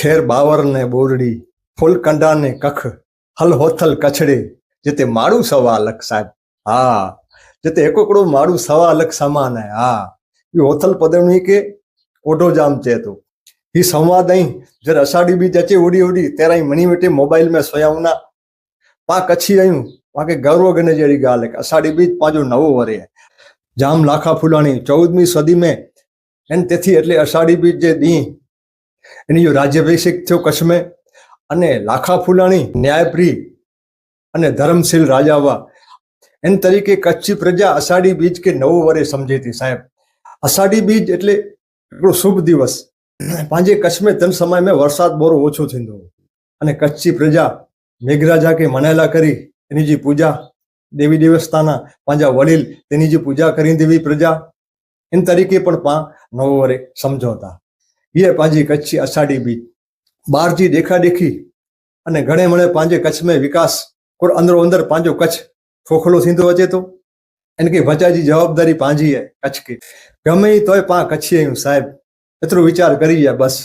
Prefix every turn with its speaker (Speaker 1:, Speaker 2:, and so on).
Speaker 1: ખેર બાવર ને બોરડી ફૂલકંડા ને કખ હલ હોથલ કછડે જેતે માળું સવા લખ સાહેબ હા જેતે એકોકડો માળું સવા લખ સમાન હે હા એ હોથલ પદમણી કે ઓઢો જામ ચેતો ही संवाद आई जर अषाढ़ी बीज अचे उड़ी उड़ी तेरा ही मणी वेटे मोबाइल में सोयाऊना पा कच्छी आयूं पाके गौरव गने जड़ी गाल है अषाढ़ी बीज पांचो नवो वरे है जाम लाखा फूलाणी 14મી सदी में एन तेथी एटले अषाढ़ी बीज जे दी एनी जो राज्याभिषेक थयो कच्छ में अने लाखा फूलाणी न्यायप्रिय अने धर्मशील राजा हुआ एन तरीके कच्छी प्रजा अषाढ़ी बीज के नवो वरे समझे थी साहेब अषाढ़ी बीज एटले एकड़ो शुभ दिवस पांजे कच्छ में तन समय में वरसाद बोरो ओछो थींदो अने कच्छी प्रजा मेघराजा के मनायला करी एनी जी पूजा देवी देवस्थाना पांजा वडील तेनी जी पूजा करी देवी प्रजा इन तरीके पण पा नवो वरे समझोता ये पांजी कच्छी अषाढ़ी बीज बार जी देखा देखी अने घणे मणे पांजे कच्छ में विकास कोर अंदरो अंदर पांजो कच्छ खोखलो थींदो अचे तो इनके बचा जी जवाबदारी पांजी है कच्छ के गमे तोय पा कच्छी आयूं साहेब एतरो विचार करी बस।